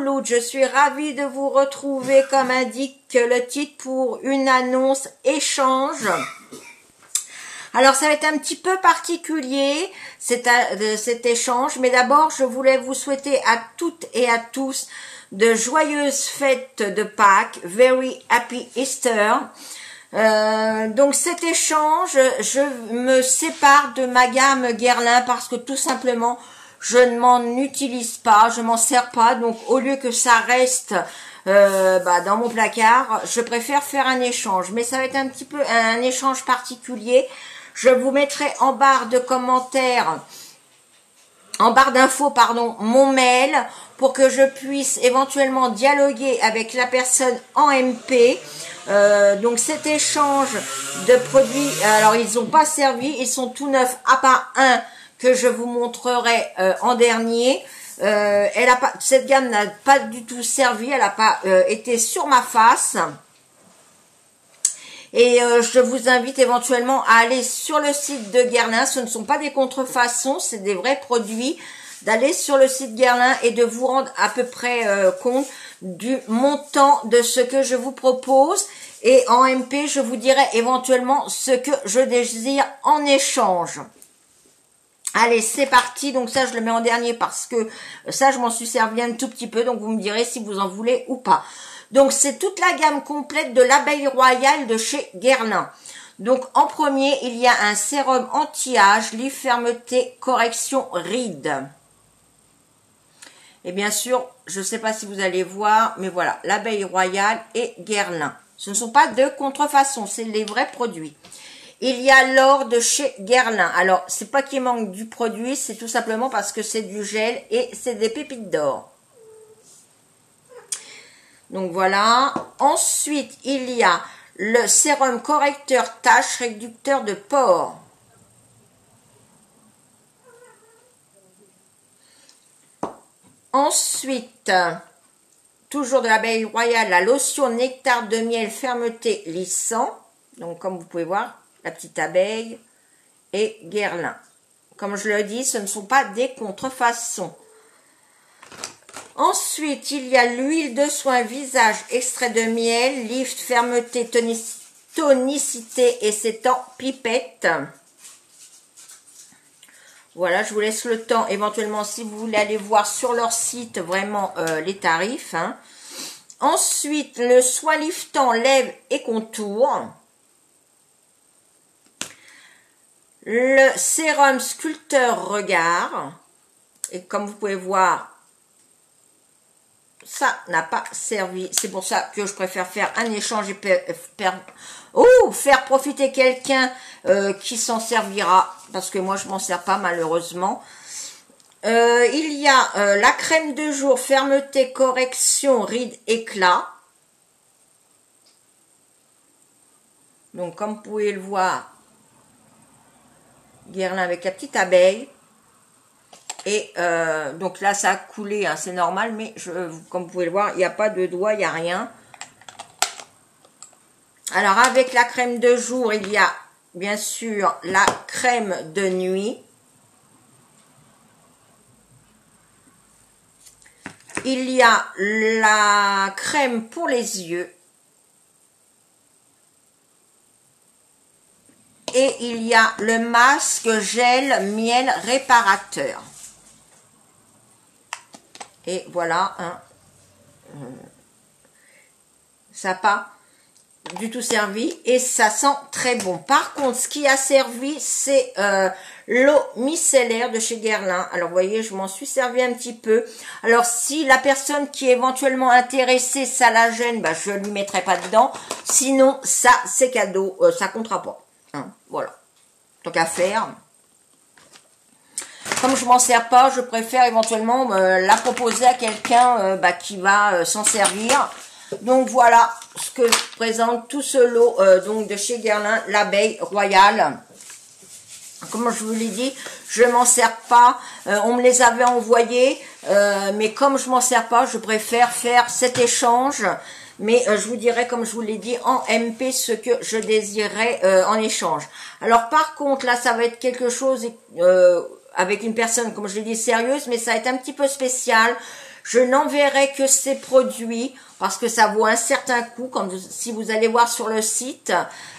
Louloute, je suis ravie de vous retrouver comme indique le titre pour une annonce échange. Alors ça va être un petit peu particulier cet échange, mais d'abord je voulais vous souhaiter à toutes et à tous de joyeuses fêtes de Pâques, very happy Easter. Donc cet échange, je me sépare de ma gamme Guerlain parce que tout simplement je ne m'en utilise pas, je m'en sers pas, donc au lieu que ça reste dans mon placard, je préfère faire un échange, mais ça va être un petit peu un échange particulier. Je vous mettrai en barre de commentaires, en barre d'infos, pardon, mon mail pour que je puisse éventuellement dialoguer avec la personne en MP. Donc cet échange de produits, alors ils n'ont pas servi, ils sont tout neufs à part un que je vous montrerai en dernier. Cette gamme n'a pas du tout servi, elle n'a pas été sur ma face. Et je vous invite éventuellement à aller sur le site de Guerlain. Ce ne sont pas des contrefaçons, c'est des vrais produits. D'aller sur le site Guerlain et de vous rendre à peu près compte du montant de ce que je vous propose. Et en MP, je vous dirai éventuellement ce que je désire en échange. Allez, c'est parti. Donc ça, je le mets en dernier parce que ça, je m'en suis servi un tout petit peu. Donc vous me direz si vous en voulez ou pas. Donc c'est toute la gamme complète de l'abeille royale de chez Guerlain. Donc en premier, il y a un sérum anti-âge, livre fermeté, correction rides. Et bien sûr, je ne sais pas si vous allez voir, mais voilà, l'abeille royale et Guerlain. Ce ne sont pas de contrefaçons, c'est les vrais produits. Il y a l'or de chez Guerlain. Alors, c'est pas qu'il manque du produit, c'est tout simplement parce que c'est du gel et c'est des pépites d'or. Donc voilà. Ensuite, il y a le sérum correcteur tache, réducteur de pores. Ensuite, toujours de l'abeille royale, la lotion nectar de miel fermeté lissant. Donc comme vous pouvez voir, la petite abeille et Guerlain. Comme je le dis, ce ne sont pas des contrefaçons. Ensuite, il y a l'huile de soin visage extrait de miel, lift, fermeté, tonicité et c'est en pipette. Voilà, je vous laisse le temps, éventuellement, si vous voulez aller voir sur leur site vraiment les tarifs. Hein. Ensuite, le soin liftant lèvres et contours. Le sérum sculpteur regard. Et comme vous pouvez voir, ça n'a pas servi. C'est pour ça que je préfère faire un échange et faire profiter quelqu'un qui s'en servira. Parce que moi, je m'en sers pas malheureusement. Il y a la crème de jour fermeté, correction, rides, éclat. Donc, comme vous pouvez le voir, Guerlain avec la petite abeille. Et donc là, ça a coulé, hein, c'est normal, mais comme vous pouvez le voir, il n'y a pas de doigt, il n'y a rien. Alors, avec la crème de jour, il y a bien sûr la crème de nuit. Il y a la crème pour les yeux. Et il y a le masque gel miel réparateur. Et voilà, hein. Ça n'a pas du tout servi et ça sent très bon. Par contre, ce qui a servi, c'est l'eau micellaire de chez Guerlain. Alors, vous voyez, je m'en suis servi un petit peu. Alors, si la personne qui est éventuellement intéressée, ça la gêne, bah, je ne lui mettrai pas dedans. Sinon, ça, c'est cadeau. Ça comptera pas. Hein, voilà. Donc, à faire. Comme je m'en sers pas, je préfère éventuellement la proposer à quelqu'un qui va s'en servir. Donc voilà ce que je présente, tout ce lot donc de chez Guerlain, l'abeille royale. Comme je vous l'ai dit, je m'en sers pas. On me les avait envoyés, mais comme je m'en sers pas, je préfère faire cet échange. Mais je vous dirai, comme je vous l'ai dit, en MP ce que je désirais en échange. Alors par contre, là, ça va être quelque chose avec une personne, comme je l'ai dit, sérieuse, mais ça va être un petit peu spécial. Je n'enverrai que ces produits parce que ça vaut un certain coût. Si vous allez voir sur le site,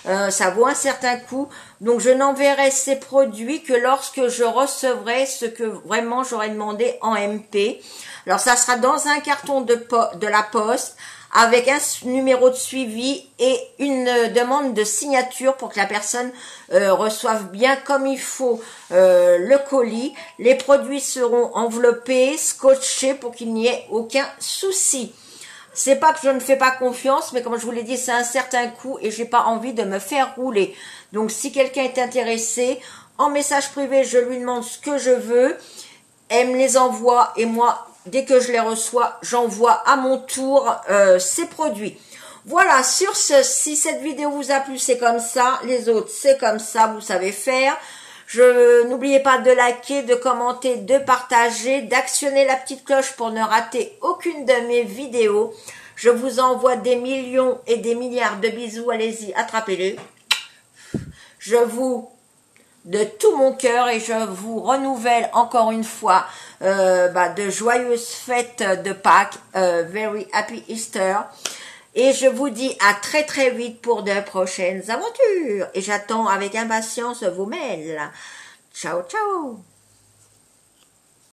ça vaut un certain coût. Donc, je n'enverrai ces produits que lorsque je recevrai ce que vraiment j'aurais demandé en MP. Alors, ça sera dans un carton de la poste avec un numéro de suivi et une demande de signature pour que la personne reçoive bien comme il faut le colis. Les produits seront enveloppés, scotchés pour qu'il n'y ait aucun souci. C'est pas que je ne fais pas confiance, mais comme je vous l'ai dit, c'est un certain coût et j'ai pas envie de me faire rouler. Donc, si quelqu'un est intéressé, en message privé, je lui demande ce que je veux. Elle me les envoie et moi, dès que je les reçois, j'envoie à mon tour ces produits. Voilà, sur ce, si cette vidéo vous a plu, c'est comme ça. Les autres, c'est comme ça, vous savez faire. N'oubliez pas de liker, de commenter, de partager, d'actionner la petite cloche pour ne rater aucune de mes vidéos. Je vous envoie des millions et des milliards de bisous. Allez-y, attrapez-les. Je vous, de tout mon cœur, et je vous renouvelle encore une fois de joyeuses fêtes de Pâques. Very happy Easter. Et je vous dis à très très vite pour de prochaines aventures. Et j'attends avec impatience vos mails. Ciao, ciao.